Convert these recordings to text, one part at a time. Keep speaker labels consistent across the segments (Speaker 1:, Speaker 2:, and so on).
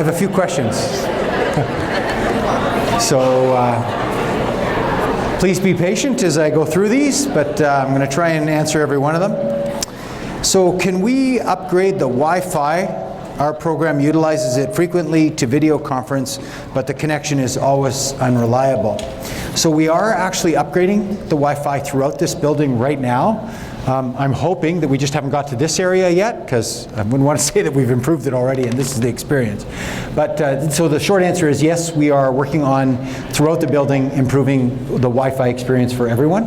Speaker 1: have a few questions. So please be patient as I go through these, but I'm going to try and answer every one of them. So can we upgrade the Wi-Fi? Our program utilizes it frequently to video conference, but the connection is always unreliable. So we are actually upgrading the Wi-Fi throughout this building right now. I'm hoping that we just haven't got to this area yet, because I wouldn't want to say that we've improved it already and this is the experience. But so the short answer is yes, we are working on, throughout the building, improving the Wi-Fi experience for everyone.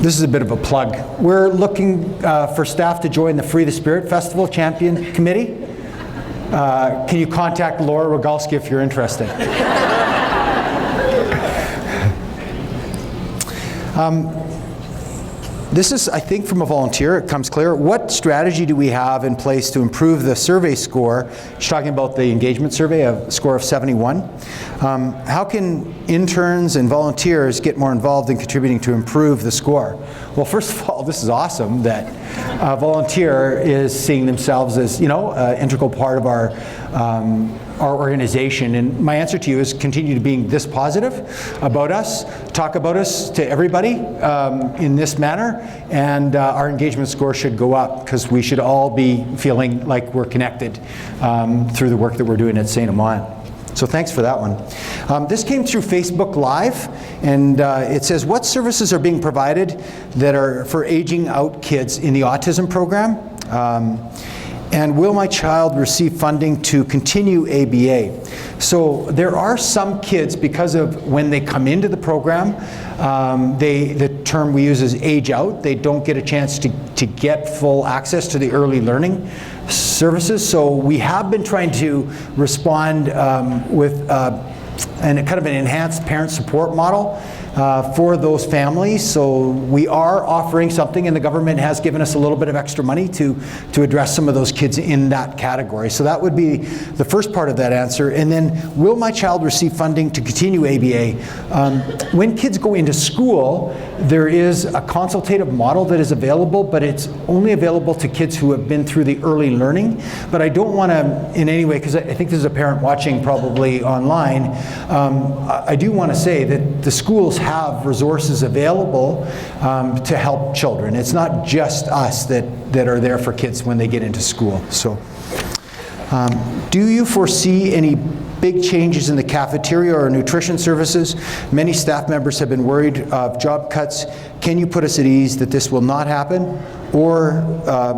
Speaker 1: This is a bit of a plug. We're looking for staff to join the Free the Spirit Festival Champion Committee. Can you contact Laura Rogalski if you're interested? This is, I think, from a volunteer. It comes clear. What strategy do we have in place to improve the survey score? She's talking about the engagement survey, a score of 71. How can interns and volunteers get more involved in contributing to improve the score? Well, first of all, this is awesome that a volunteer is seeing themselves as, an integral part of our organization. And my answer to you is continue to being this positive about us, talk about us to everybody in this manner, and our engagement score should go up because we should all be feeling like we're connected through the work that we're doing at St.Amant. So thanks for that one. This came through Facebook Live, and it says, what services are being provided that are for aging out kids in the autism program? And will my child receive funding to continue ABA? So there are some kids, because of when they come into the program, the term we use is age out. They don't get a chance to get full access to the early learning services. So we have been trying to respond with kind of an enhanced parent support model for those families. So we are offering something, and the government has given us a little bit of extra money to address some of those kids in that category. So that would be the first part of that answer. And then, will my child receive funding to continue ABA? When kids go into school, there is a consultative model that is available, but it's only available to kids who have been through the early learning. But I don't want to in any way, because I think there's a parent watching probably online, I do want to say that the schools have resources available to help children. It's not just us that are there for kids when they get into school. So, do you foresee any big changes in the cafeteria or nutrition services? Many staff members have been worried of job cuts. Can you put us at ease that this will not happen? Or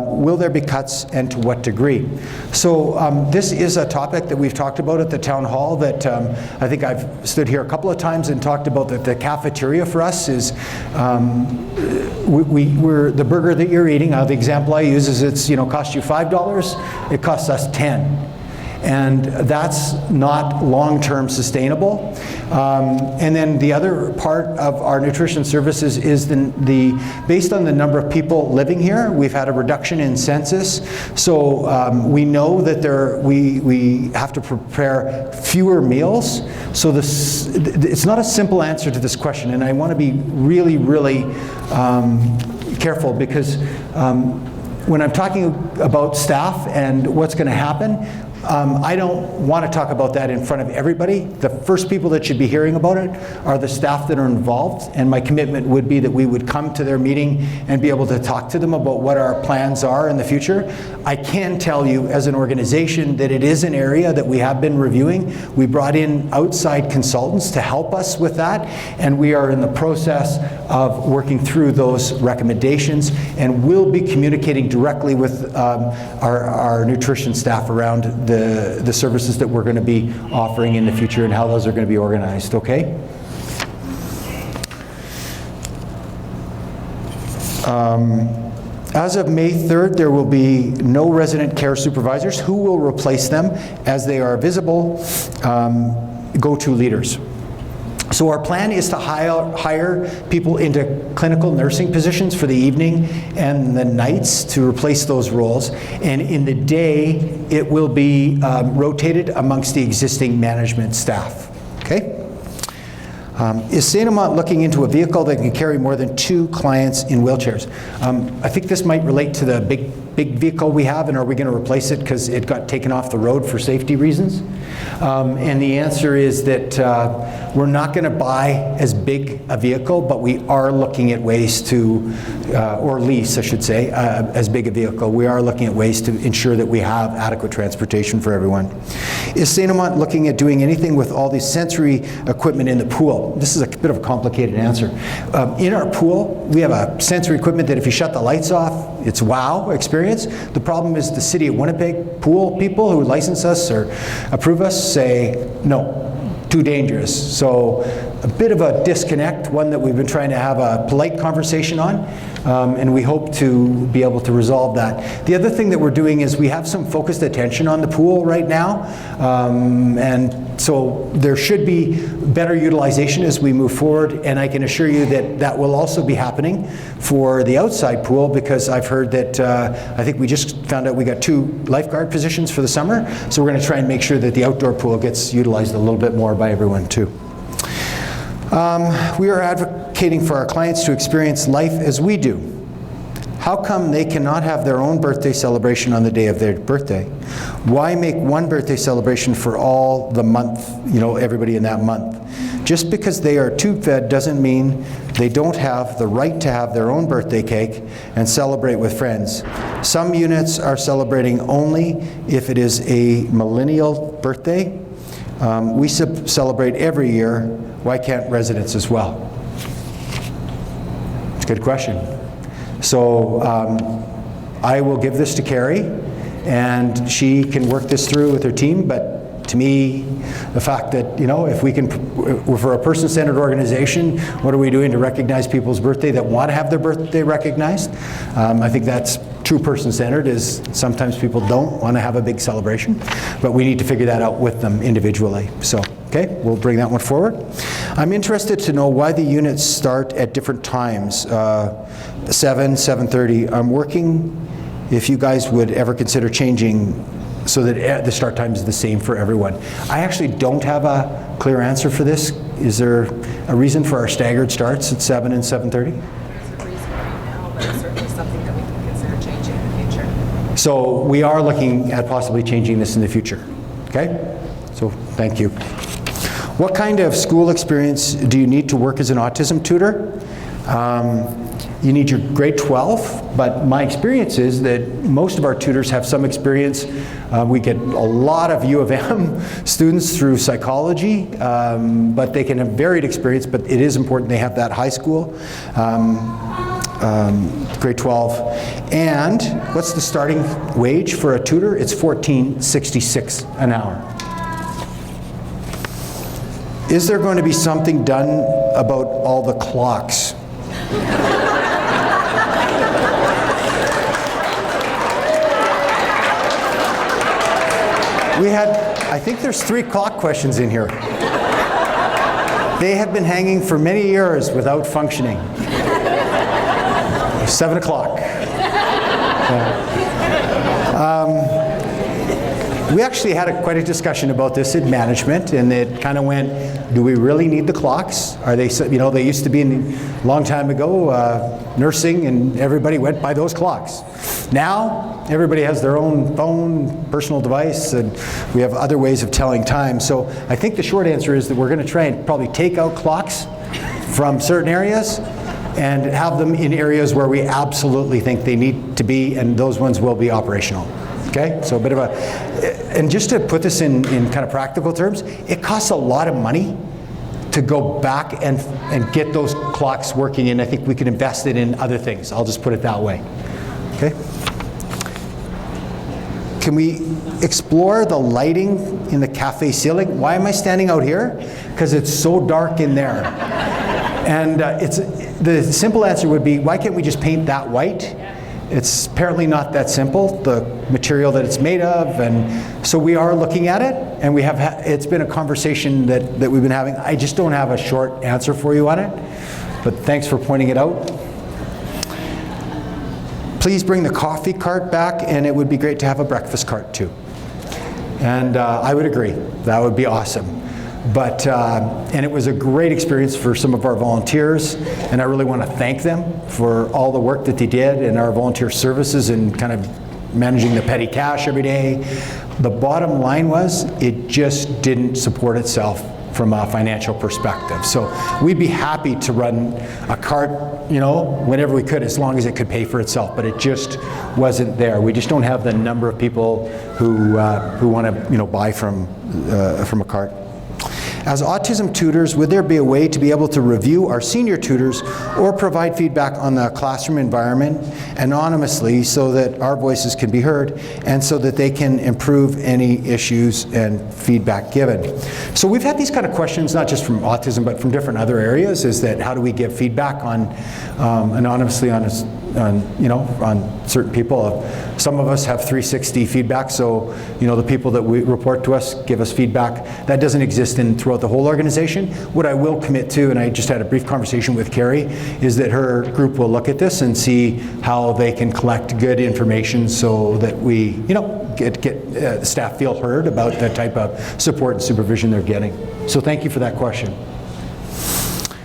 Speaker 1: will there be cuts, and to what degree? So this is a topic that we've talked about at the town hall that I think I've stood here a couple of times and talked about that the cafeteria for us is, we're the burger that you're eating, the example I use is it's, costs you $5, it costs us 10. And that's not long-term sustainable. And then the other part of our nutrition services is based on the number of people living here, we've had a reduction in census. So we know that we have to prepare fewer meals. So it's not a simple answer to this question, and I want to be really, really careful, because when I'm talking about staff and what's going to happen, I don't want to talk about that in front of everybody. The first people that should be hearing about it are the staff that are involved, and my commitment would be that we would come to their meeting and be able to talk to them about what our plans are in the future. I can tell you as an organization that it is an area that we have been reviewing. We brought in outside consultants to help us with that, and we are in the process of working through those recommendations, and we'll be communicating directly with our nutrition staff around the services that we're going to be offering in the future and how those are going to be organized, okay? As of May 3rd, there will be no resident care supervisors. Who will replace them as they are visible go-to leaders? So our plan is to hire people into clinical nursing positions for the evening and the nights to replace those roles. And in the day, it will be rotated amongst the existing management staff. Okay? Is St.Amant looking into a vehicle that can carry more than 2 clients in wheelchairs? I think this might relate to the big vehicle we have, and are we going to replace it because it got taken off the road for safety reasons? And the answer is that we're not going to buy as big a vehicle, but we are looking at ways to, or lease, I should say, as big a vehicle. We are looking at ways to ensure that we have adequate transportation for everyone. Is St.Amant looking at doing anything with all the sensory equipment in the pool? This is a bit of a complicated answer. In our pool, we have a sensory equipment that if you shut the lights off, it's wow experience. The problem is the City of Winnipeg pool people who license us or approve us say, no, too dangerous. So a bit of a disconnect, one that we've been trying to have a polite conversation on, and we hope to be able to resolve that. The other thing that we're doing is we have some focused attention on the pool right now, and so there should be better utilization as we move forward, and I can assure you that that will also be happening for the outside pool, because I've heard that, I think we just found out we got 2 lifeguard positions for the summer, so we're going to try and make sure that the outdoor pool gets utilized a little bit more by everyone too. We are advocating for our clients to experience life as we do. How come they cannot have their own birthday celebration on the day of their birthday? Why make one birthday celebration for all the month, everybody in that month? Just because they are tube-fed doesn't mean they don't have the right to have their own birthday cake and celebrate with friends. Some units are celebrating only if it is a millennial birthday. We celebrate every year. Why can't residents as well? It's a good question. So I will give this to Carrie, and she can work this through with her team, but to me, the fact that, if we can, for a person-centered organization, what are we doing to recognize people's birthday that want to have their birthday recognized? I think that's true person-centered, is sometimes people don't want to have a big celebration, but we need to figure that out with them individually. So, okay, we'll bring that one forward. I'm interested to know why the units start at different times, 7:30. I'm working if you guys would ever consider changing so that the start time is the same for everyone. I actually don't have a clear answer for this. Is there a reason for our staggered starts at 7 and 7:30?
Speaker 2: There's a reason right now, but it's certainly something that we can consider changing in the future.
Speaker 1: So we are looking at possibly changing this in the future. Okay? So thank you. What kind of school experience do you need to work as an autism tutor? You need your grade 12, but my experience is that most of our tutors have some experience. We get a lot of U of M students through psychology, but they can have varied experience, but it is important they have that high school, grade 12. And what's the starting wage for a tutor? It's $14.66 an hour. Is there going to be something done about all the clocks? We had, I think there's 3 clock questions in here. They have been hanging for many years without functioning. 7 o'clock. We actually had quite a discussion about this in management, and it kind of went, do we really need the clocks? Are they, they used to be a long time ago, nursing, and everybody went by those clocks. Now, everybody has their own phone, personal device, and we have other ways of telling time. So I think the short answer is that we're going to try and probably take out clocks from certain areas and have them in areas where we absolutely think they need to be, and those ones will be operational. Okay, so a bit of a, and just to put this in kind of practical terms, it costs a lot of money to go back and get those clocks working, and I think we could invest it in other things. I'll just put it that way. Okay. Can we explore the lighting in the cafe ceiling? Why am I standing out here? Because it's so dark in there. And the simple answer would be, why can't we just paint that white? It's apparently not that simple, the material that it's made of, and so we are looking at it, and we have it's been a conversation that we've been having. I just don't have a short answer for you on it, but thanks for pointing it out. Please bring the coffee cart back, and it would be great to have a breakfast cart too. And I would agree, that would be awesome. And it was a great experience for some of our volunteers, and I really want to thank them for all the work that they did in our volunteer services and kind of managing the petty cash every day. The bottom line was it just didn't support itself from a financial perspective. So we'd be happy to run a cart, you know, whenever we could, as long as it could pay for itself, but it just wasn't there. We just don't have the number of people who want to, you know, buy from a cart. As autism tutors, would there be a way to be able to review our senior tutors or provide feedback on the classroom environment anonymously so that our voices can be heard and so that they can improve any issues and feedback given? So we've had these kind of questions, not just from autism, but from different other areas, is that how do we give feedback on anonymously on certain people? Some of us have 360 feedback, so you know the people that we report to us give us feedback. That doesn't exist throughout the whole organization. What I will commit to, and I just had a brief conversation with Carrie, is that her group will look at this and see how they can collect good information so that we, you know, get staff feel heard about the type of support and supervision they're getting. So thank you for that question.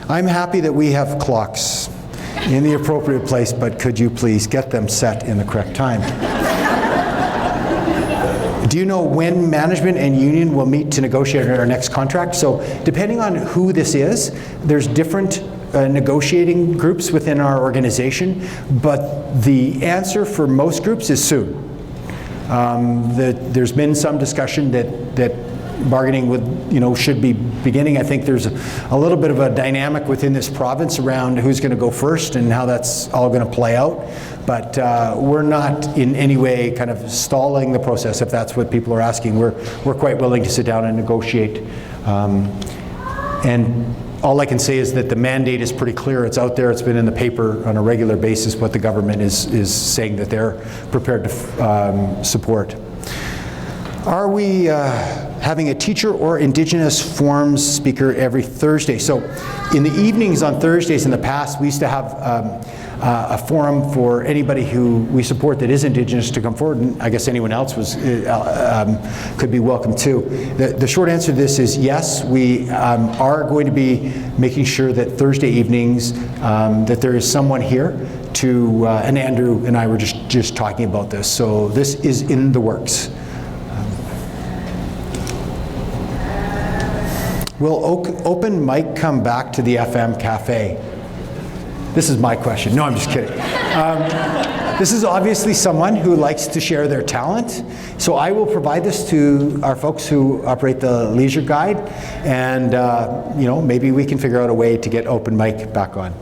Speaker 1: I'm happy that we have clocks in the appropriate place, but could you please get them set in the correct time? Do you know when management and union will meet to negotiate our next contract? So depending on who this is, there's different negotiating groups within our organization, but the answer for most groups is soon. There's been some discussion that bargaining should be beginning. I think there's a little bit of a dynamic within this province around who's going to go first and how that's all going to play out. But we're not in any way kind of stalling the process, if that's what people are asking. We're quite willing to sit down and negotiate. And all I can say is that the mandate is pretty clear. It's out there. It's been in the paper on a regular basis what the government is saying that they're prepared to support. Are we having a teacher or Indigenous Forum speaker every Thursday? So in the evenings on Thursdays in the past, we used to have a forum for anybody who we support that is Indigenous to come forward, and I guess anyone else could be welcome too. The short answer to this is yes, we are going to be making sure that Thursday evenings that there is someone here to, and Andrew and I were just talking about this, so this is in the works. Will open mic come back to the FM cafe? This is my question. No, I'm just kidding. This is obviously someone who likes to share their talent. So I will provide this to our folks who operate the Leisure Guide, and maybe we can figure out a way to get open mic back on.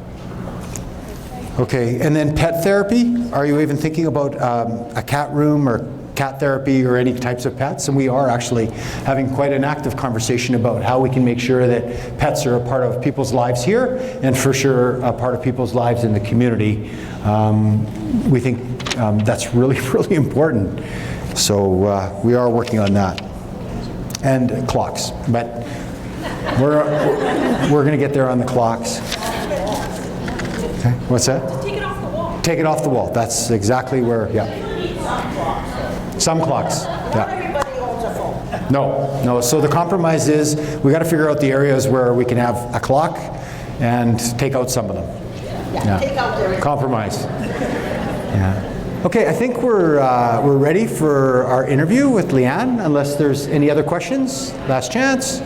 Speaker 1: Okay, and then pet therapy. Are you even thinking about a cat room or cat therapy or any types of pets? And we are actually having quite an active conversation about how we can make sure that pets are a part of people's lives here, and for sure a part of people's lives in the community. We think that's really, really important. So we are working on that. And clocks, but we're going to get there on the clocks. Okay, what's that?
Speaker 2: Take it off the wall.
Speaker 1: Take it off the wall. That's exactly where, yeah. Some clocks.
Speaker 3: Not everybody owns a phone.
Speaker 1: No. So the compromise is we got to figure out the areas where we can have a clock and take out some of them.
Speaker 3: Yeah. Take out their
Speaker 1: Compromise. Yeah. Okay, I think we're ready for our interview with Leanne, unless there's any other questions. Last chance.